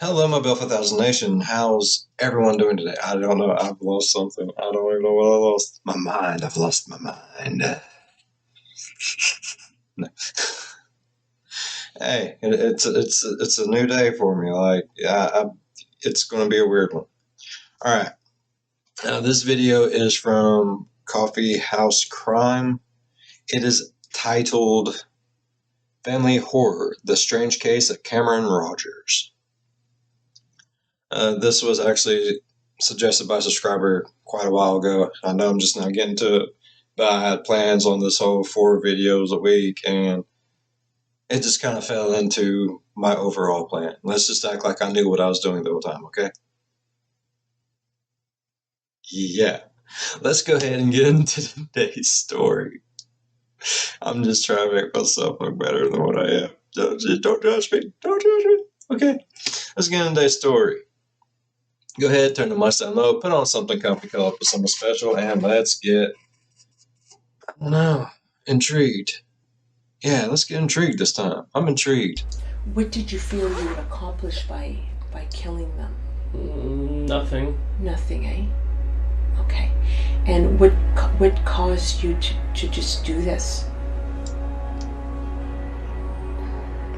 Hello, my Belfast Thousand Nation. How's everyone doing today? I don't know. I've lost something. I don't even know what I lost. My mind. I've lost my mind. No. Hey, it's a new day for me. It's going to be a weird one. All right. This video is from Coffeehouse Crime. It is titled "Family Horror: The Strange Case of Cameron Rogers." This was actually suggested by a subscriber quite a while ago. I know I'm just now getting to it, but I had plans on this whole 4 videos a week, and it just kind of fell into my overall plan. Let's just act like I knew what I was doing the whole time, okay? Yeah. Let's go ahead and get into today's story. I'm just trying to make myself look better than what I am. Don't judge me. Don't judge me. Okay. Let's get into today's story. Go ahead, turn the mics down low, put on something comfy, call up with something special, and let's get, I don't know, intrigued. Yeah, let's get intrigued this time. I'm intrigued. What did you feel you would accomplish by killing them? Nothing. Nothing, eh? Okay. And what caused you to just do this?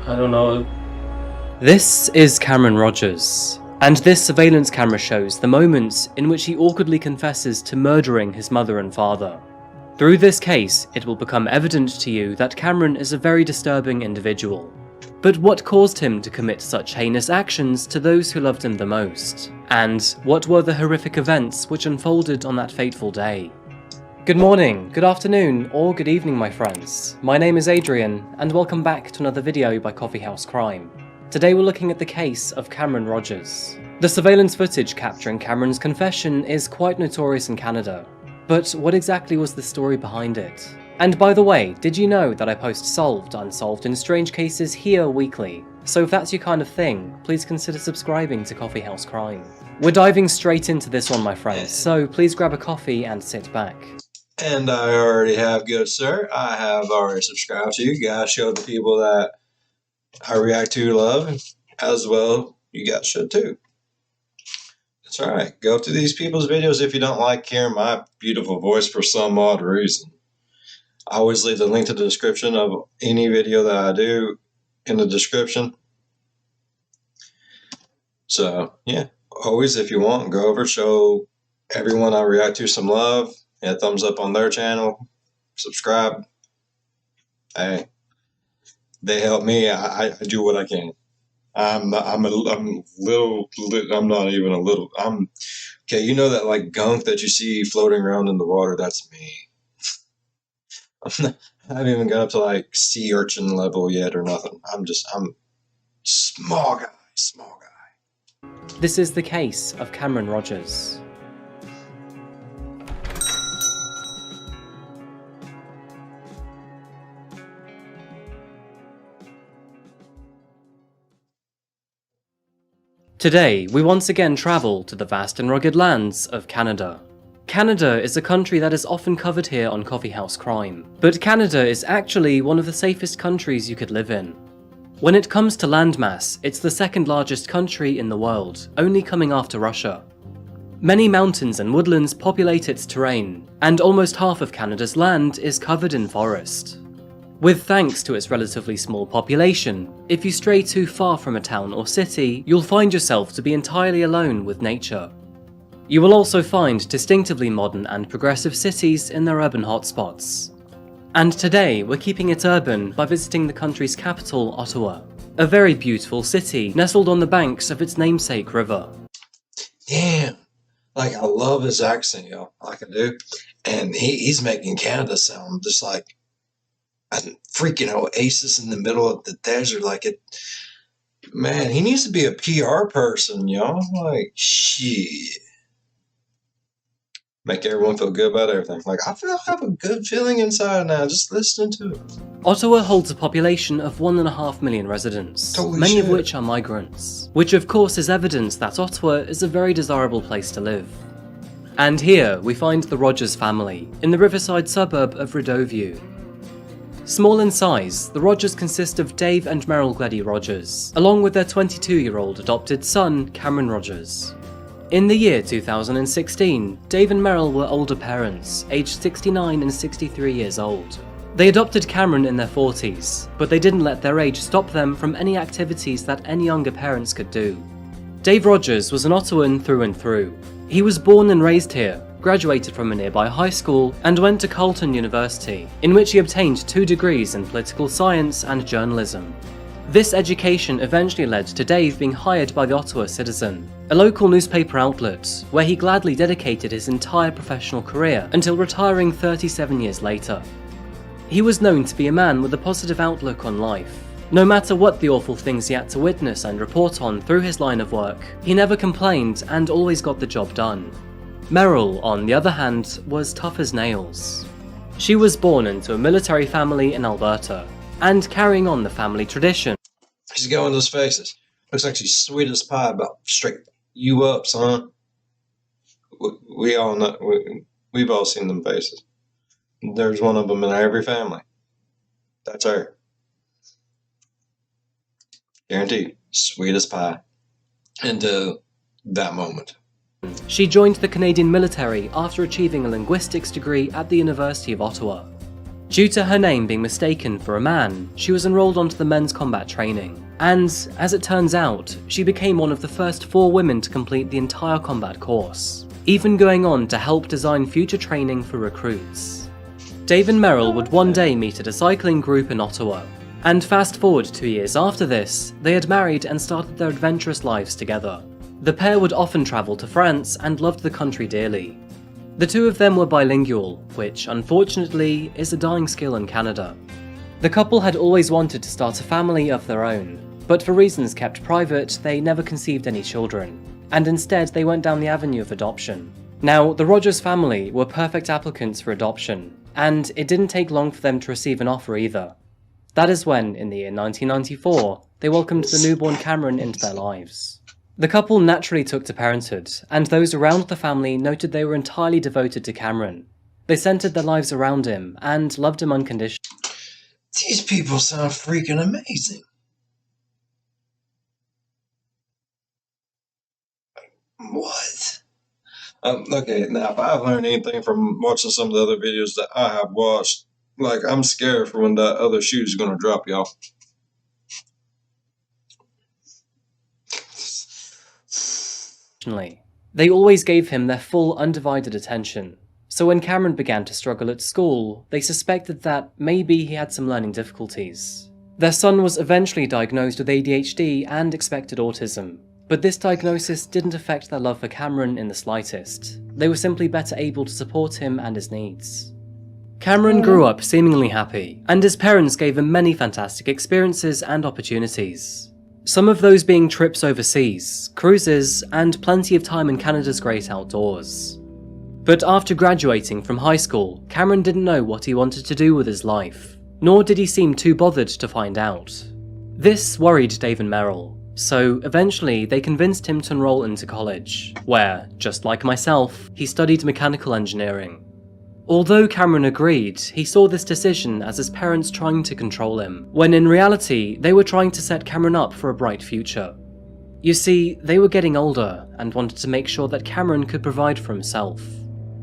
I don't know. This is Cameron Rogers, and this surveillance camera shows the moments in which he awkwardly confesses to murdering his mother and father. Through this case, it will become evident to you that Cameron is a very disturbing individual. But what caused him to commit such heinous actions to those who loved him the most? And what were the horrific events which unfolded on that fateful day? Good morning, good afternoon, or good evening, my friends. My name is Adrian, and welcome back to another video by Coffeehouse Crime. Today we're looking at the case of Cameron Rogers. The surveillance footage capturing Cameron's confession is quite notorious in Canada. But what exactly was the story behind it? And by the way, did you know that I post solved, unsolved, and strange cases here weekly? So if that's your kind of thing, please consider subscribing to Coffeehouse Crime. We're diving straight into this one, my friends, so please grab a coffee and sit back. And I already have, good sir. I have already subscribed to you guys. Show the people that I react to love, as well you guys should too. That's right. Go to these people's videos if you don't like hearing my beautiful voice for some odd reason. I always leave the link to the description of any video that I do in the description. So yeah, always if you want, go over, show everyone I react to some love, hit a thumbs up on their channel, subscribe. Hey, they help me. I do what I can. I'm not even a little. Okay. You know that like gunk that you see floating around in the water? That's me. I haven't even got up to like sea urchin level yet or nothing. I'm small guy. This is the case of Cameron Rogers. Today, we once again travel to the vast and rugged lands of Canada. Canada is a country that is often covered here on Coffeehouse Crime, but Canada is actually one of the safest countries you could live in. When it comes to landmass, it's the second largest country in the world, only coming after Russia. Many mountains and woodlands populate its terrain, and almost half of Canada's land is covered in forest. With thanks to its relatively small population, if you stray too far from a town or city, you'll find yourself to be entirely alone with nature. You will also find distinctively modern and progressive cities in their urban hotspots. And today, we're keeping it urban by visiting the country's capital, Ottawa, a very beautiful city nestled on the banks of its namesake river. Damn, like I love his accent, y'all, like I do, and he's making Canada sound just like a freaking oasis in the middle of the desert. Like it, man, he needs to be a PR person, y'all. Like shit. Make everyone feel good about everything. Like I have a good feeling inside now just listening to it. Ottawa holds a population of 1.5 million residents, many of which are migrants, which of course is evidence that Ottawa is a very desirable place to live. And here we find the Rogers family in the riverside suburb of Rideauvieux. Small in size, the Rogers consist of Dave and Merrill Gleddy Rogers, along with their 22-year-old adopted son, Cameron Rogers. In the year 2016, Dave and Merrill were older parents, aged 69 and 63 years old. They adopted Cameron in their 40s, but they didn't let their age stop them from any activities that any younger parents could do. Dave Rogers was an Ottawan through and through. He was born and raised here, graduated from a nearby high school, and went to Carleton University, in which he obtained 2 degrees in political science and journalism. This education eventually led to Dave being hired by the Ottawa Citizen, a local newspaper outlet, where he gladly dedicated his entire professional career until retiring 37 years later. He was known to be a man with a positive outlook on life. No matter what the awful things he had to witness and report on through his line of work, he never complained and always got the job done. Merrill, on the other hand, was tough as nails. She was born into a military family in Alberta, and carrying on the family tradition. She's going those faces. Looks like she's sweet as pie, about straight you up, son. We all know. We've all seen them faces. There's one of them in every family. That's her. Guaranteed, sweet as pie. Into that moment. She joined the Canadian military after achieving a linguistics degree at the University of Ottawa. Due to her name being mistaken for a man, she was enrolled onto the men's combat training, and, as it turns out, she became one of the first 4 women to complete the entire combat course, even going on to help design future training for recruits. Dave and Merrill would one day meet at a cycling group in Ottawa, and fast forward 2 years after this, they had married and started their adventurous lives together. The pair would often travel to France and loved the country dearly. The 2 of them were bilingual, which unfortunately is a dying skill in Canada. The couple had always wanted to start a family of their own, but for reasons kept private, they never conceived any children, and instead they went down the avenue of adoption. Now, the Rogers family were perfect applicants for adoption, and it didn't take long for them to receive an offer either. That is when, in the year 1994, they welcomed the newborn Cameron into their lives. The couple naturally took to parenthood, and those around the family noted they were entirely devoted to Cameron. They centered their lives around him, and loved him unconditionally. These people sound freaking amazing. What? Okay, now if I've learned anything from watching some of the other videos that I have watched, like, I'm scared for when that other shoe is going to drop, y'all. They always gave him their full undivided attention, so when Cameron began to struggle at school, they suspected that maybe he had some learning difficulties. Their son was eventually diagnosed with ADHD and expected autism, but this diagnosis didn't affect their love for Cameron in the slightest. They were simply better able to support him and his needs. Cameron grew up seemingly happy, and his parents gave him many fantastic experiences and opportunities. Some of those being trips overseas, cruises, and plenty of time in Canada's great outdoors. But after graduating from high school, Cameron didn't know what he wanted to do with his life, nor did he seem too bothered to find out. This worried Dave and Merrill, so eventually they convinced him to enroll into college, where, just like myself, he studied mechanical engineering. Although Cameron agreed, he saw this decision as his parents trying to control him, when in reality, they were trying to set Cameron up for a bright future. You see, they were getting older, and wanted to make sure that Cameron could provide for himself.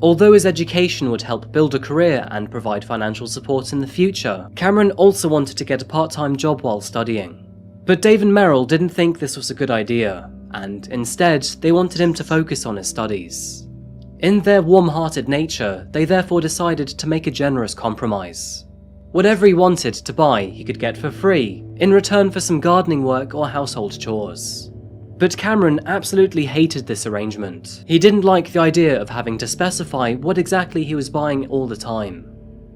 Although his education would help build a career and provide financial support in the future, Cameron also wanted to get a part-time job while studying. But Dave and Merrill didn't think this was a good idea, and instead, they wanted him to focus on his studies. In their warm-hearted nature, they therefore decided to make a generous compromise. Whatever he wanted to buy, he could get for free, in return for some gardening work or household chores. But Cameron absolutely hated this arrangement. He didn't like the idea of having to specify what exactly he was buying all the time.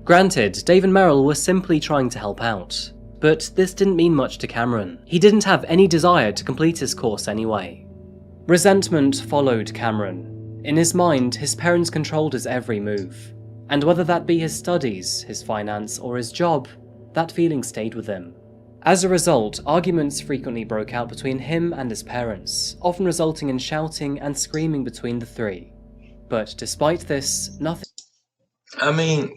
Granted, Dave and Merrill were simply trying to help out, but this didn't mean much to Cameron. He didn't have any desire to complete his course anyway. Resentment followed Cameron. In his mind, his parents controlled his every move, and whether that be his studies, his finance, or his job, that feeling stayed with him. As a result, arguments frequently broke out between him and his parents, often resulting in shouting and screaming between the three. But despite this, nothing... I mean,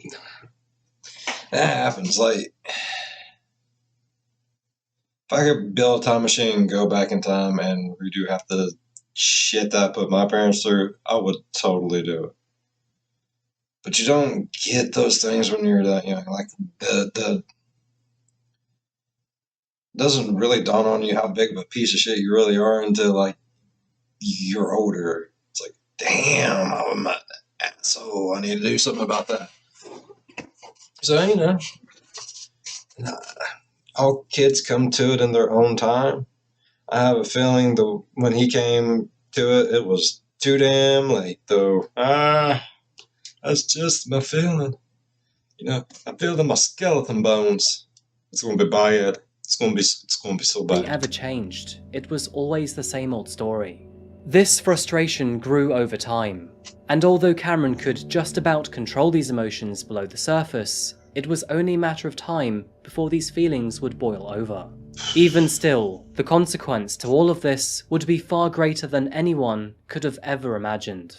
That happens. Like, if I could build a time machine and go back in time and redo half the shit that I put my parents through, I would totally do it. But you don't get those things when you're that young. Like, the doesn't really dawn on you how big of a piece of shit you really are until, like, you're older. It's like, damn, I'm an asshole. I need to do something about that. So, you know, all kids come to it in their own time. I have a feeling when he came to it, it was too damn late, though. That's just my feeling. You know, I feel it in my skeleton bones. It's gonna be bad. It's gonna be so bad. Nothing ever changed. It was always the same old story. This frustration grew over time, and although Cameron could just about control these emotions below the surface, it was only a matter of time before these feelings would boil over. Even still, the consequence to all of this would be far greater than anyone could have ever imagined.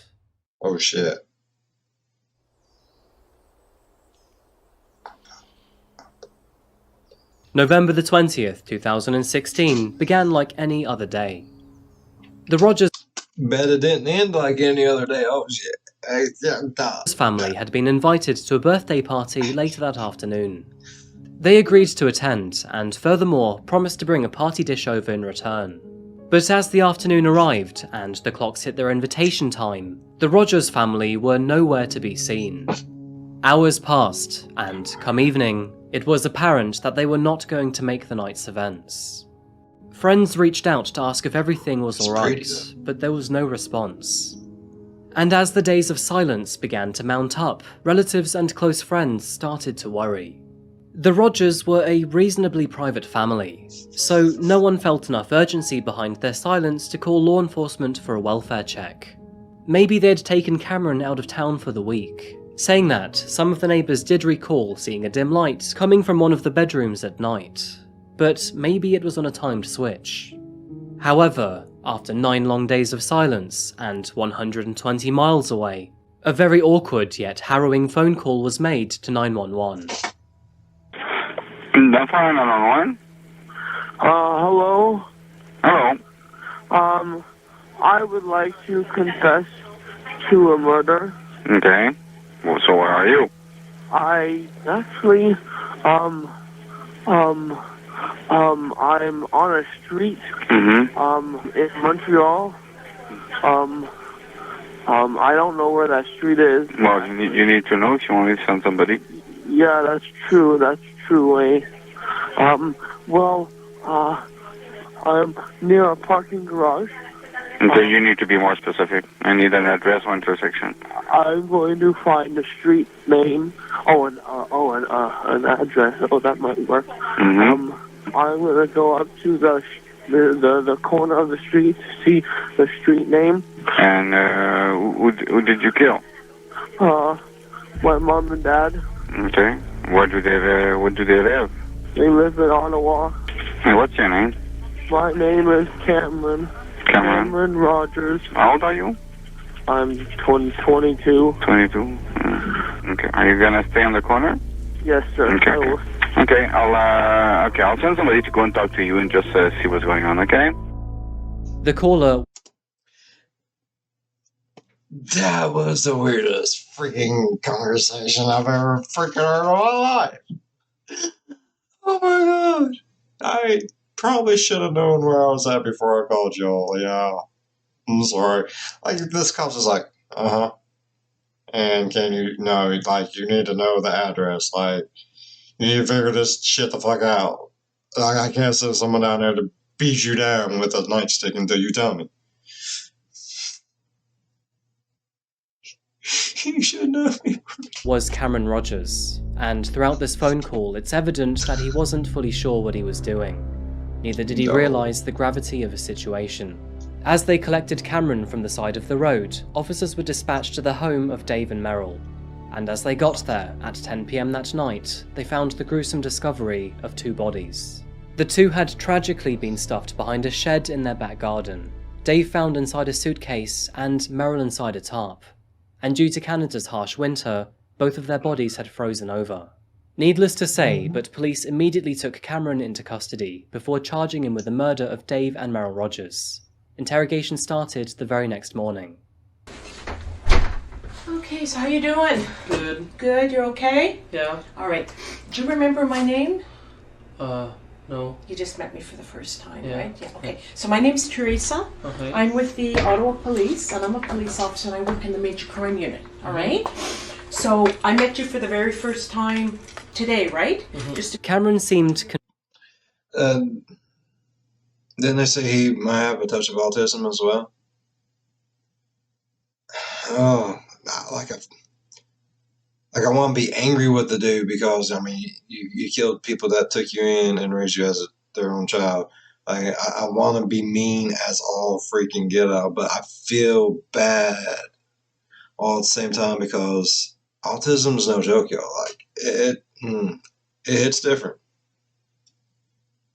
Oh shit. November the 20th, 2016 began like any other day. The Rogers Bet it didn't end like any other day. Oh shit. family had been invited to a birthday party later that afternoon. They agreed to attend, and furthermore promised to bring a party dish over in return. But as the afternoon arrived and the clocks hit their invitation time, the Rogers family were nowhere to be seen. Hours passed, and come evening, it was apparent that they were not going to make the night's events. Friends reached out to ask if everything was alright, but there was no response. And as the days of silence began to mount up, relatives and close friends started to worry. The Rogers were a reasonably private family, so no one felt enough urgency behind their silence to call law enforcement for a welfare check. Maybe they'd taken Cameron out of town for the week. Saying that, some of the neighbours did recall seeing a dim light coming from one of the bedrooms at night, but maybe it was on a timed switch. However, after 9 long days of silence and 120 miles away, a very awkward yet harrowing phone call was made to 911. That's 911? Hello? Hello. I would like to confess to a murder. Okay. Well, so where are you? I actually, I'm on a street, Mm-hmm. in Montreal. I don't know where that street is. Well, you need to know if you want me to send somebody. Yeah, that's true, eh? I'm near a parking garage. Okay, you need to be more specific. I need an address or intersection. I'm going to find the street name. An address. Oh, that might work. Mm-hmm. I'm gonna go up to the corner of the street to see the street name. And who did you kill? My mom and dad. Okay. Where do they live? They live in Ottawa. Hey, what's your name? My name is Cameron. Cameron Rogers. How old are you? I'm 22. 22. Okay. Are you gonna stay on the corner? Yes, sir. Okay. I will. Okay. I'll send somebody to go and talk to you and just see what's going on. Okay. The caller That was the weirdest freaking conversation I've ever freaking heard in my life. Oh my god. I probably should have known where I was at before I called y'all. Yeah. I'm sorry. Like, this cop's just like, uh-huh. And can you know, like, you need to know the address. Like, you need to figure this shit the fuck out. Like, I can't send someone down there to beat you down with a nightstick until you tell me. You should know me. was Cameron Rogers, and throughout this phone call it's evident that he wasn't fully sure what he was doing. Neither did he realise the gravity of his situation. As they collected Cameron from the side of the road, officers were dispatched to the home of Dave and Merrill, and as they got there at 10 PM that night, they found the gruesome discovery of 2 bodies. The 2 had tragically been stuffed behind a shed in their back garden, Dave found inside a suitcase and Merrill inside a tarp, and due to Canada's harsh winter, both of their bodies had frozen over. Needless to say, but police immediately took Cameron into custody before charging him with the murder of Dave and Merrill Rogers. Interrogation started the very next morning. Okay, so how you doing? Good. Good, you're okay? Yeah. All right. Do you remember my name? No. You just met me for the first time, Yeah. right? Yeah, okay. So my name's Teresa. Okay. I'm with the Ottawa Police, and I'm a police officer, and I work in the Major Crime Unit, all right? So I met you for the very first time today, right? Cameron seemed Didn't they say he might have a touch of autism as well? Oh, I want to be angry with the dude because, I mean, you killed people that took you in and raised you as their own child. I want to be mean as all freaking get out, but I feel bad all at the same time because autism's no joke, y'all. Like, it hits different.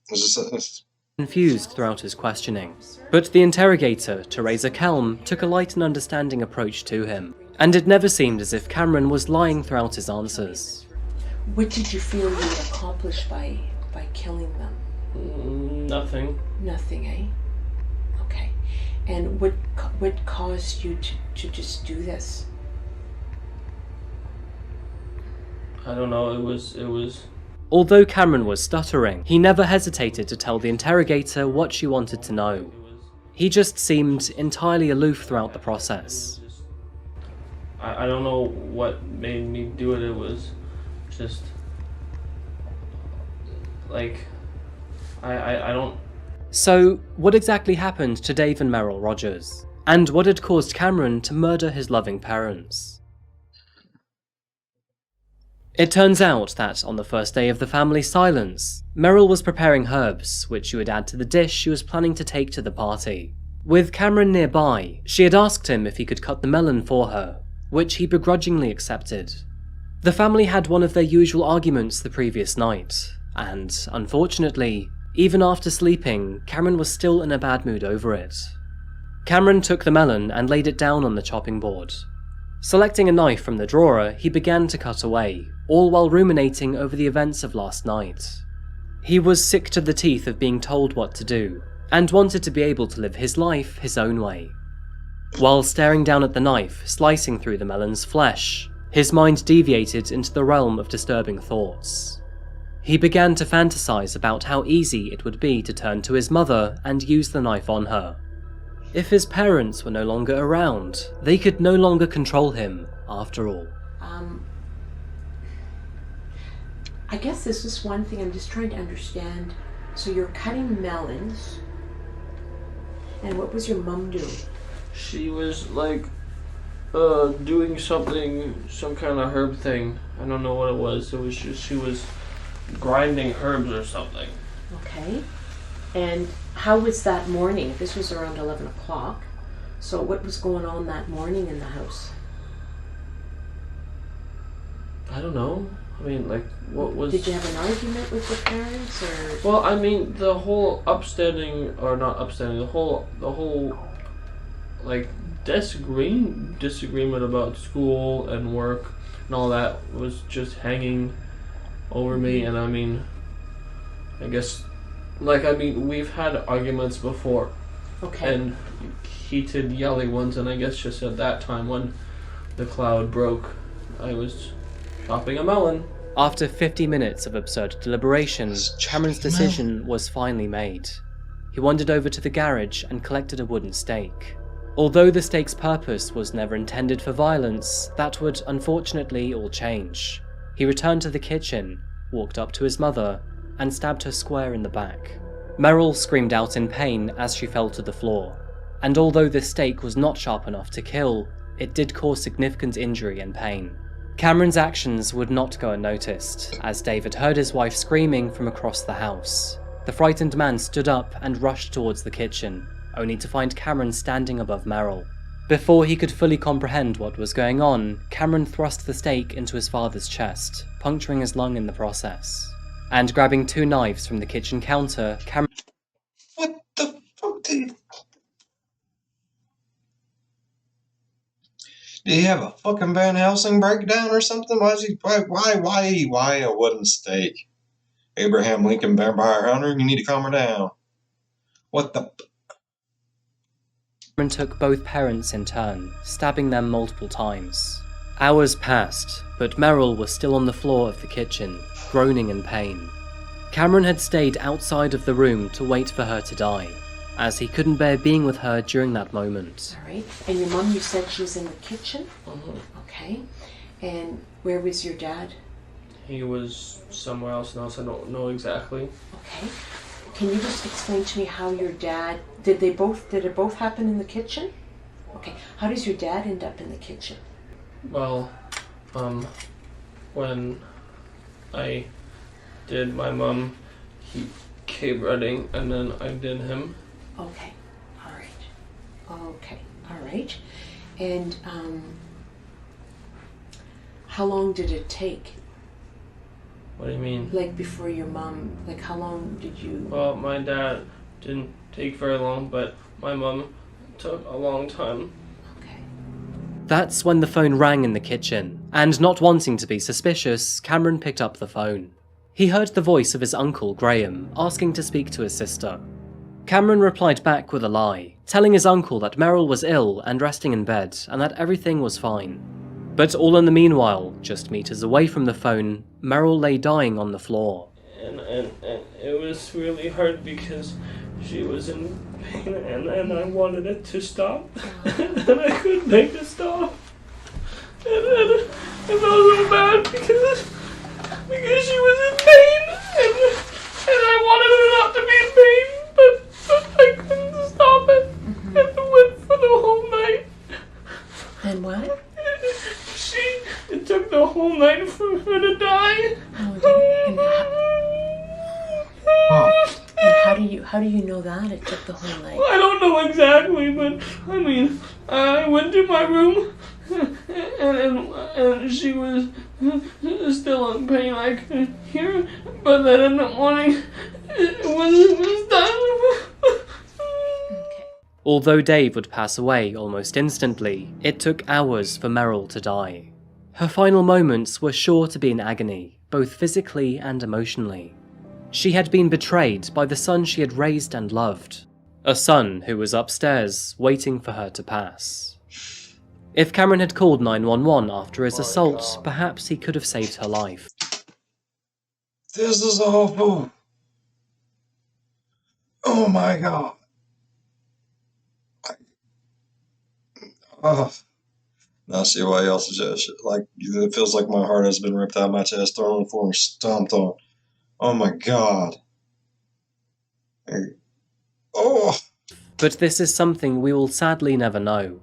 It's confused throughout his questioning. But the interrogator, Teresa Kelm, took a light and understanding approach to him, and it never seemed as if Cameron was lying throughout his answers. What did you feel you would accomplish by killing them? Nothing. Nothing, eh? Okay. And what caused you to just do this? I don't know, it was... Although Cameron was stuttering, he never hesitated to tell the interrogator what she wanted to know. He just seemed entirely aloof throughout the process. I don't know what made me do it. It was just like I don't. So, what exactly happened to Dave and Merrill Rogers? And what had caused Cameron to murder his loving parents? It turns out that on the first day of the family's silence, Merrill was preparing herbs, which she would add to the dish she was planning to take to the party. With Cameron nearby, she had asked him if he could cut the melon for her, which he begrudgingly accepted. The family had one of their usual arguments the previous night, and, unfortunately, even after sleeping, Cameron was still in a bad mood over it. Cameron took the melon and laid it down on the chopping board. Selecting a knife from the drawer, he began to cut away, all while ruminating over the events of last night. He was sick to the teeth of being told what to do, and wanted to be able to live his life his own way. While staring down at the knife, slicing through the melon's flesh, his mind deviated into the realm of disturbing thoughts. He began to fantasize about how easy it would be to turn to his mother and use the knife on her. If his parents were no longer around, they could no longer control him, after all. I guess this is one thing I'm just trying to understand. So you're cutting melons, and what was your mom doing? She was like doing something, some kind of herb thing. I don't know what it was. It was just she was grinding herbs or something. Okay. And how was that morning? This was around 11 o'clock. So what was going on that morning in the house? I don't know. I mean, like, what was... Did you have an argument with your parents, or...? Well, I mean, the whole upstanding, or not upstanding, the whole, like, disagreement about school and work and all that was just hanging over me, and I mean, I guess, like, I mean, we've had arguments before. Okay. And heated, yelling ones, and I guess just at that time when the cloud broke, I was chopping a melon. After 50 minutes of absurd deliberation, Cameron's decision was finally made. He wandered over to the garage and collected a wooden stake. Although the stake's purpose was never intended for violence, that would unfortunately all change. He returned to the kitchen, walked up to his mother, and stabbed her square in the back. Merrill screamed out in pain as she fell to the floor, and although the stake was not sharp enough to kill, it did cause significant injury and pain. Cameron's actions would not go unnoticed, as David heard his wife screaming from across the house. The frightened man stood up and rushed towards the kitchen, only to find Cameron standing above Merrill. Before he could fully comprehend what was going on, Cameron thrust the stake into his father's chest, puncturing his lung in the process. And grabbing 2 knives from the kitchen counter, Cameron... What the fuck, dude? Did he have a fucking Van Helsing breakdown or something? Why a wooden stake? Abraham Lincoln vampire hunter, you need to calm her down. What the? Cameron took both parents in turn, stabbing them multiple times. Hours passed, but Merrill was still on the floor of the kitchen, groaning in pain. Cameron had stayed outside of the room to wait for her to die, as he couldn't bear being with her during that moment. Alright, and your mom, you said she was in the kitchen? Mhm. Okay. And where was your dad? He was somewhere else I don't know exactly. Okay. Can you just explain to me how your dad, did it both happen in the kitchen? Okay. How does your dad end up in the kitchen? Well, when I did my mom, he came running, and then I did him. Okay. Alright. Okay. Alright. And, how long did it take? What do you mean? Like before your mom, like how long did you... Well, my dad didn't take very long, but my mom took a long time. Okay. That's when the phone rang in the kitchen, and not wanting to be suspicious, Cameron picked up the phone. He heard the voice of his uncle, Graham, asking to speak to his sister. Cameron replied back with a lie, telling his uncle that Merrill was ill and resting in bed, and that everything was fine. But all in the meanwhile, just meters away from the phone, Merrill lay dying on the floor. And it was really hard because she was in pain, and I wanted it to stop, and I couldn't make it stop. And I felt so bad because she was in pain, and I wanted her not to be in pain, but I couldn't stop it. And it went for the whole night. And what? It took the whole night for her to die. And how do you know that it took the whole night? I don't know exactly, but I mean, I went to my room, and she was still in pain. I could hear, but then in the morning, it was done. Okay. Although Dave would pass away almost instantly, it took hours for Merrill to die. Her final moments were sure to be in agony, both physically and emotionally. She had been betrayed by the son she had raised and loved, a son who was upstairs waiting for her to pass. If Cameron had called 911 after his assault, perhaps he could have saved her life. This is awful. Oh my god. Oh. Now I see why y'all suggest it. Like, it feels like my heart has been ripped out of my chest, thrown on the floor, and stomped on. Oh my god. Oh. But this is something we will sadly never know.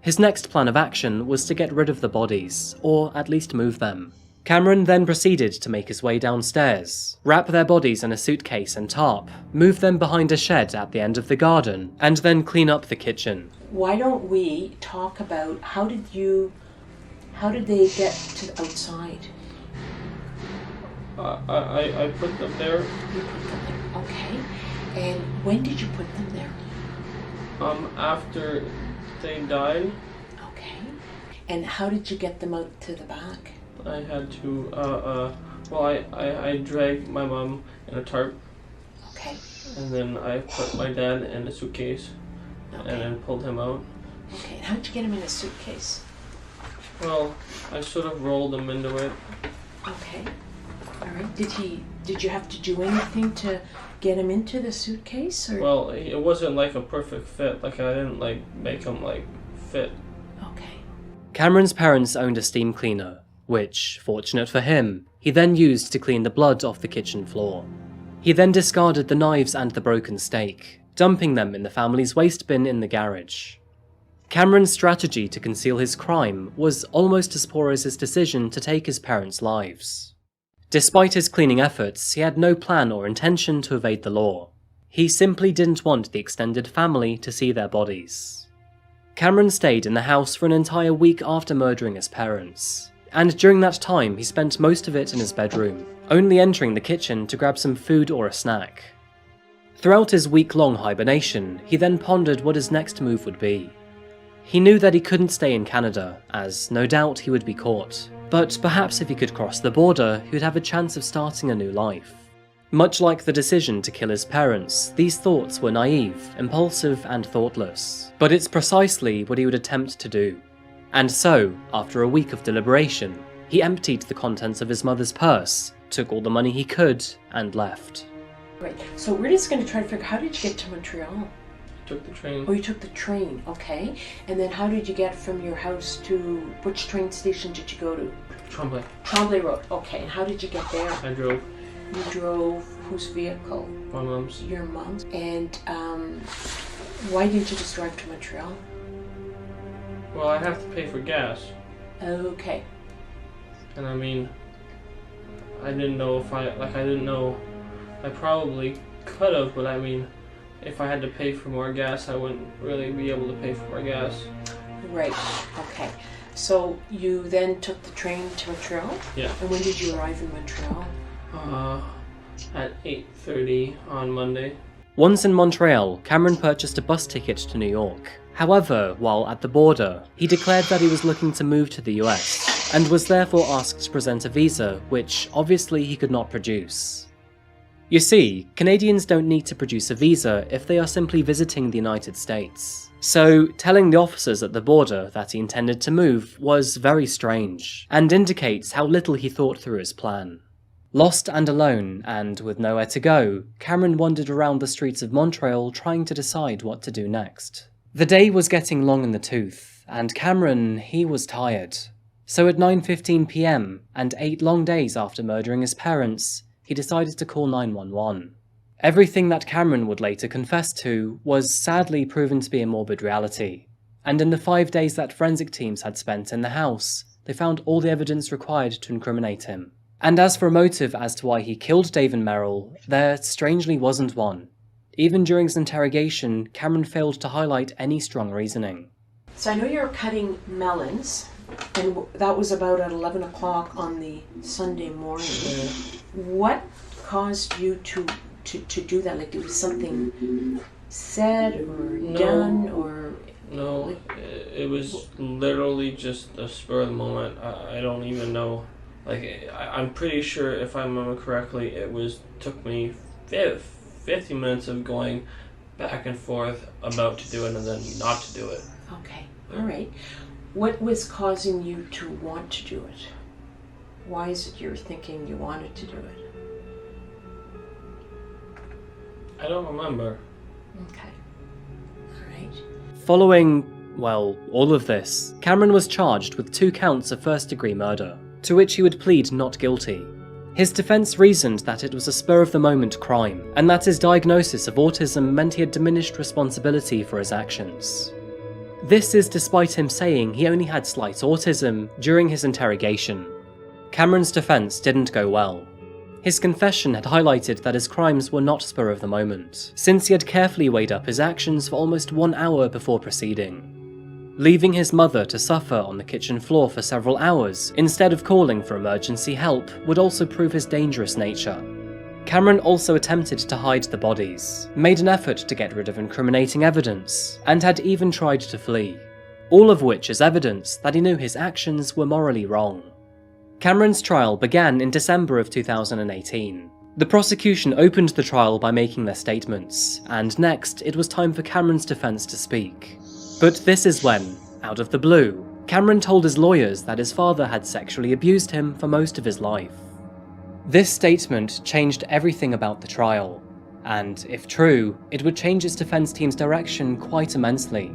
His next plan of action was to get rid of the bodies, or at least move them. Cameron then proceeded to make his way downstairs, wrap their bodies in a suitcase and tarp, move them behind a shed at the end of the garden, and then clean up the kitchen. Why don't we talk about how did they get to the outside? I put them there. You put them there. Okay. And when did you put them there? After they died. Okay. And how did you get them out to the back? I had to, I dragged my mom in a tarp. Okay. And then I put my dad in a suitcase. Okay. And then pulled him out. Okay. And how'd you get him in a suitcase? Well, I sort of rolled him into it. Okay. All right. Did you have to do anything to get him into the suitcase? Or? Well, it wasn't like a perfect fit. Like, I didn't, make him, fit. Okay. Cameron's parents owned a steam cleaner, which, fortunate for him, he then used to clean the blood off the kitchen floor. He then discarded the knives and the broken steak, dumping them in the family's waste bin in the garage. Cameron's strategy to conceal his crime was almost as poor as his decision to take his parents' lives. Despite his cleaning efforts, he had no plan or intention to evade the law. He simply didn't want the extended family to see their bodies. Cameron stayed in the house for an entire week after murdering his parents, and during that time he spent most of it in his bedroom, only entering the kitchen to grab some food or a snack. Throughout his week-long hibernation, he then pondered what his next move would be. He knew that he couldn't stay in Canada, as no doubt he would be caught, but perhaps if he could cross the border, he would have a chance of starting a new life. Much like the decision to kill his parents, these thoughts were naive, impulsive, and thoughtless, but it's precisely what he would attempt to do. And so, after a week of deliberation, he emptied the contents of his mother's purse, took all the money he could, and left. Right, so we're just going to try to figure, how did you get to Montreal? Took the train. Oh, you took the train, okay. And then how did you get from your house to, which train station did you go to? Tremblay. Tremblay Road, okay. And how did you get there? I drove. You drove whose vehicle? My mom's. Your mom's. And why didn't you just drive to Montreal? Well, I have to pay for gas. Okay. And I mean, I didn't know if I didn't know, I probably could have, but I mean, if I had to pay for more gas, I wouldn't really be able to pay for more gas. Right, okay. So you then took the train to Montreal? Yeah. And when did you arrive in Montreal? At 8:30 on Monday. Once in Montreal, Cameron purchased a bus ticket to New York. However, while at the border, he declared that he was looking to move to the US, and was therefore asked to present a visa, which obviously he could not produce. You see, Canadians don't need to produce a visa if they are simply visiting the United States. So, telling the officers at the border that he intended to move was very strange, and indicates how little he thought through his plan. Lost and alone, and with nowhere to go, Cameron wandered around the streets of Montreal trying to decide what to do next. The day was getting long in the tooth, and Cameron, he was tired. So at 9:15 PM, and 8 long days after murdering his parents, he decided to call 911. Everything that Cameron would later confess to was sadly proven to be a morbid reality, and in the 5 days that forensic teams had spent in the house, they found all the evidence required to incriminate him. And as for a motive as to why he killed David Merrill, there strangely wasn't one. Even during his interrogation, Cameron failed to highlight any strong reasoning. So I know you're cutting melons, and that was about at 11 o'clock on the Sunday morning. Yeah. What caused you to do that? Like, it was something said or done or... No, it was literally just a spur of the moment. I don't even know. Like, I'm pretty sure, if I remember correctly, took me 50 minutes of going back and forth about to do it and then not to do it. Okay, all right. What was causing you to want to do it? Why is it you're thinking you wanted to do it? I don't remember. Okay, all right. Following, well, all of this, Cameron was charged with 2 counts of first-degree murder, to which he would plead not guilty. His defense reasoned that it was a spur-of-the-moment crime, and that his diagnosis of autism meant he had diminished responsibility for his actions. This is despite him saying he only had slight autism during his interrogation. Cameron's defense didn't go well. His confession had highlighted that his crimes were not spur of the moment, since he had carefully weighed up his actions for almost 1 hour before proceeding. Leaving his mother to suffer on the kitchen floor for several hours, instead of calling for emergency help, would also prove his dangerous nature. Cameron also attempted to hide the bodies, made an effort to get rid of incriminating evidence, and had even tried to flee, all of which is evidence that he knew his actions were morally wrong. Cameron's trial began in December of 2018. The prosecution opened the trial by making their statements, and next it was time for Cameron's defense to speak. But this is when, out of the blue, Cameron told his lawyers that his father had sexually abused him for most of his life. This statement changed everything about the trial, and if true, it would change his defense team's direction quite immensely.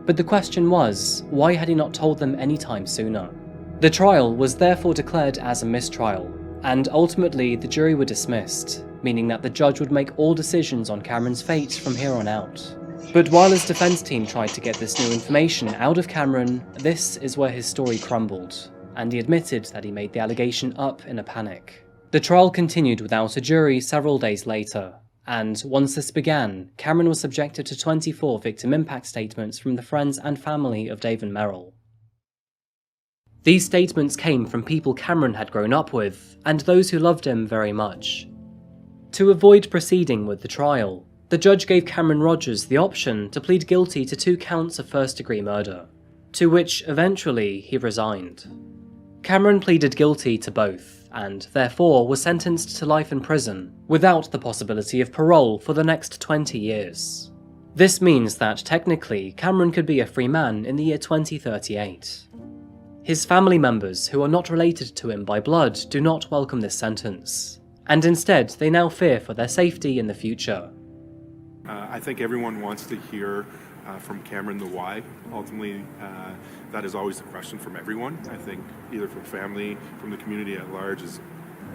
But the question was, why had he not told them any time sooner? The trial was therefore declared as a mistrial, and ultimately the jury were dismissed, meaning that the judge would make all decisions on Cameron's fate from here on out. But while his defense team tried to get this new information out of Cameron, this is where his story crumbled, and he admitted that he made the allegation up in a panic. The trial continued without a jury several days later, and once this began, Cameron was subjected to 24 victim impact statements from the friends and family of David Merrill. These statements came from people Cameron had grown up with, and those who loved him very much. To avoid proceeding with the trial, The judge gave Cameron Rogers the option to plead guilty to 2 counts of first-degree murder, to which eventually he resigned. Cameron pleaded guilty to both, and therefore was sentenced to life in prison, without the possibility of parole for the next 20 years. This means that technically Cameron could be a free man in the year 2038. His family members, who are not related to him by blood, do not welcome this sentence, and instead they now fear for their safety in the future. I think everyone wants to hear from Cameron the why. Ultimately, that is always the question from everyone. I think either from family, from the community at large, is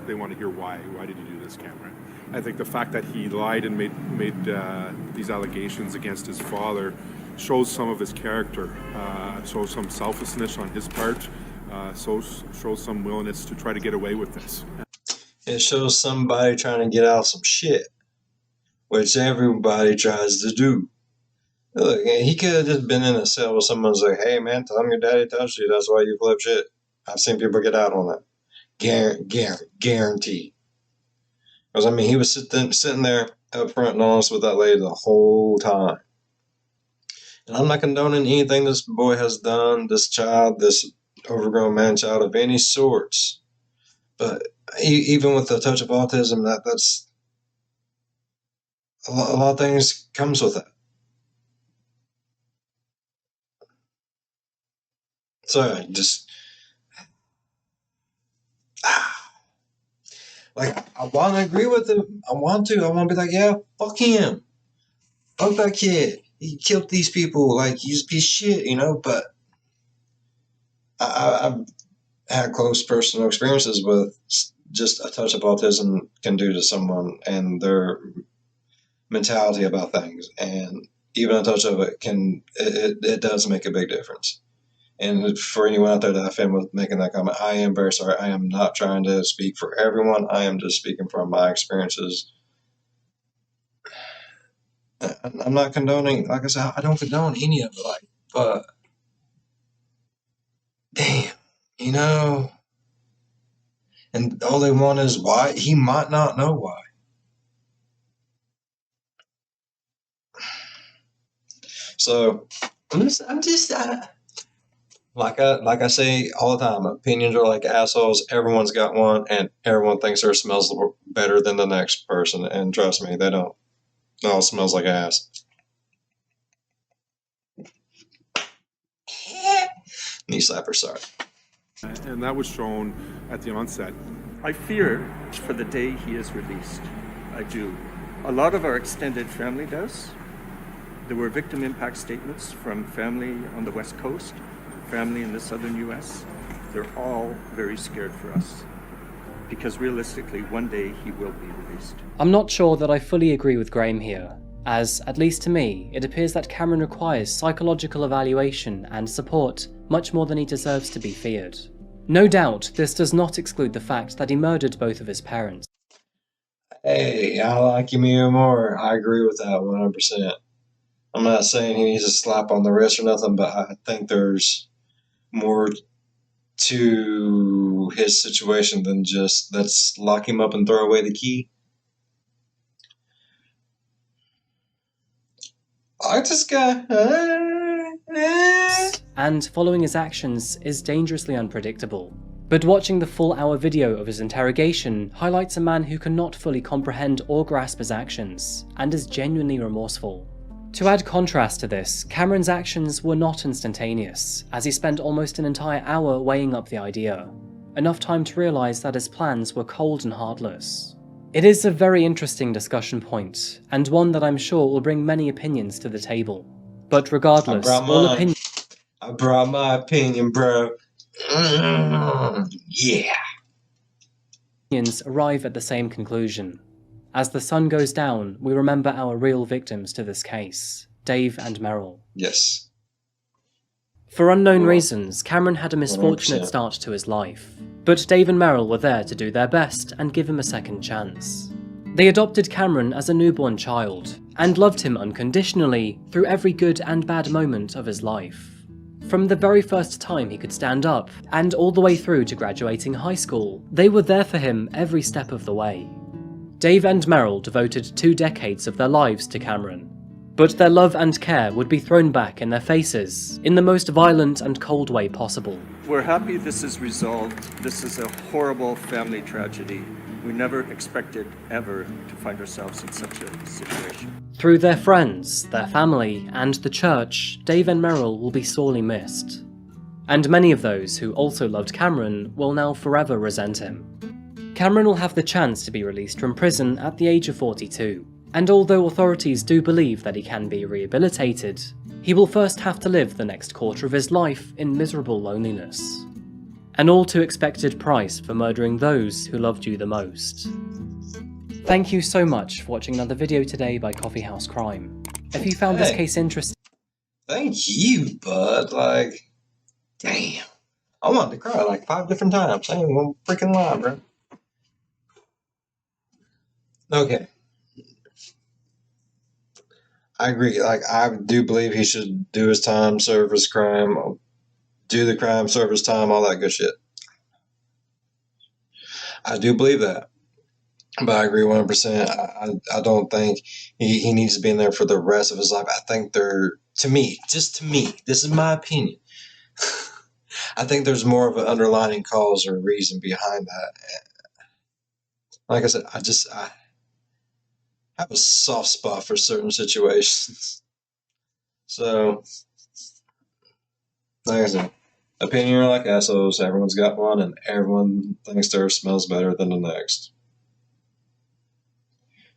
they want to hear why. Why did you do this, Cameron? I think the fact that he lied and made these allegations against his father shows some of his character, shows some selflessness on his part, shows some willingness to try to get away with this. It shows somebody trying to get out some shit, which everybody tries to do. Look, he could have just been in a cell where someone's like, hey man, tell him your daddy touched you, that's why you flip shit. I've seen people get out on that. Guarantee. Because, I mean, he was sitting there up front and honest with that lady the whole time. And I'm not condoning anything this boy has done, this child, this overgrown man-child of any sorts. But even with the touch of autism, that's a lot of things comes with that. So I just, like, I want to agree with him. I want to be like, yeah, fuck him. Fuck that kid. He killed these people. Like, he's a piece of shit, you know? But I've had close personal experiences with just a touch of autism can do to someone and their mentality about things. And even a touch of it it does make a big difference. And for anyone out there that offended with making that comment, I am very sorry. I am not trying to speak for everyone. I am just speaking from my experiences. I'm not condoning, like I said, I don't condone any of it, but damn, you know, and all they want is why. He might not know why. So I'm just like I say all the time, opinions are like assholes. Everyone's got one, and everyone thinks theirs smells better than the next person. And trust me, they don't. It all smells like ass. Knee slapper, sorry. And that was shown at the onset. I fear for the day he is released. I do. A lot of our extended family does. There were victim impact statements from family on the West Coast, family in the southern U.S. They're all very scared for us. Because realistically, one day he will be released. I'm not sure that I fully agree with Graham here, as, at least to me, it appears that Cameron requires psychological evaluation and support much more than he deserves to be feared. No doubt, this does not exclude the fact that he murdered both of his parents. Hey, I like him even more. I agree with that 100%. I'm not saying he needs a slap on the wrist or nothing, but I think there's more to his situation than just let's lock him up and throw away the key. I like this guy. And following his actions is dangerously unpredictable. But watching the full hour video of his interrogation highlights a man who cannot fully comprehend or grasp his actions, and is genuinely remorseful. To add contrast to this, Cameron's actions were not instantaneous, as he spent almost an entire hour weighing up the idea, enough time to realise that his plans were cold and heartless. It is a very interesting discussion point, and one that I'm sure will bring many opinions to the table. But regardless, all opinions... I brought my opinion, bro. Yeah. Opinions arrive at the same conclusion. As the sun goes down, we remember our real victims to this case, Dave and Merrill. Yes. For unknown reasons, Cameron had a misfortunate 100%. start to his life, but Dave and Merrill were there to do their best and give him a second chance. They adopted Cameron as a newborn child, and loved him unconditionally through every good and bad moment of his life. From the very first time he could stand up, and all the way through to graduating high school, they were there for him every step of the way. Dave and Meryl devoted 2 decades of their lives to Cameron, but their love and care would be thrown back in their faces in the most violent and cold way possible. We're happy this is resolved. This is a horrible family tragedy. We never expected ever to find ourselves in such a situation. Through their friends, their family, and the church, Dave and Meryl will be sorely missed. And many of those who also loved Cameron will now forever resent him. Cameron will have the chance to be released from prison at the age of 42, and although authorities do believe that he can be rehabilitated, he will first have to live the next quarter of his life in miserable loneliness. An all too expected price for murdering those who loved you the most. Thank you so much for watching another video today by Coffeehouse Crime. If you found this case interesting... Thank you, bud. Like, damn. I wanted to cry like 5 different times. I ain't one freaking lie, bro. Okay. I agree. Like, I do believe he should do his time, serve his crime, do the crime, serve his time, all that good shit. I do believe that. But I agree 100%. I don't think he needs to be in there for the rest of his life. I think to me, this is my opinion. I think there's more of an underlying cause or reason behind that. Like I said, I have a soft spot for certain situations. So, like I said, opinion are like assholes. Everyone's got one, and everyone thinks theirs smells better than the next.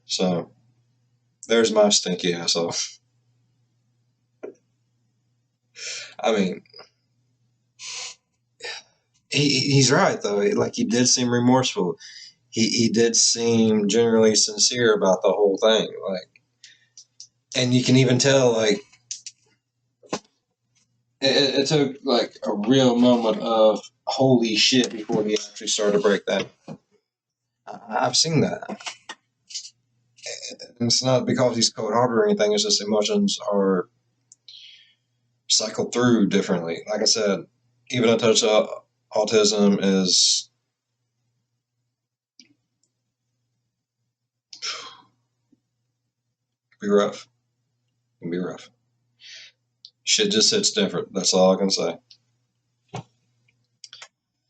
So, there's my stinky asshole. I mean, he's right, though. Like, he did seem remorseful. He did seem generally sincere about the whole thing. Like, and you can even tell, like, it took, like, a real moment of holy shit before he actually started to break that. I've seen that. And it's not because he's cold-hearted or anything. It's just emotions are cycled through differently. Like I said, even a touch of autism is... be rough. It can be rough. Shit just hits different. That's all I can say.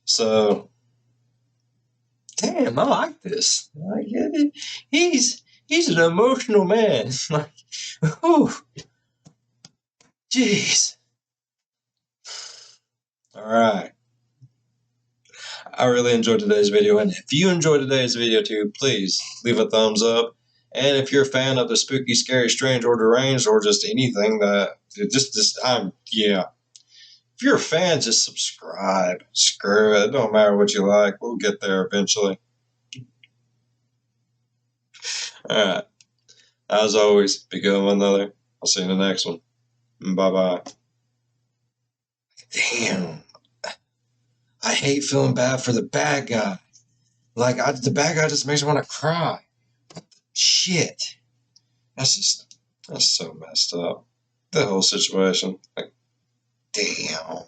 So, damn, I like this. Like, he's an emotional man. Like, whew. Jeez. All right. I really enjoyed today's video, and if you enjoyed today's video too, please leave a thumbs up. And if you're a fan of the spooky, scary, strange, or deranged, or just anything that yeah. If you're a fan, just subscribe. Screw it. It don't matter what you like. We'll get there eventually. Alright. As always, be good one another. I'll see you in the next one. Bye-bye. Damn. I hate feeling bad for the bad guy. Like, the bad guy just makes me want to cry. Shit. That's so messed up. The whole situation. Like, damn.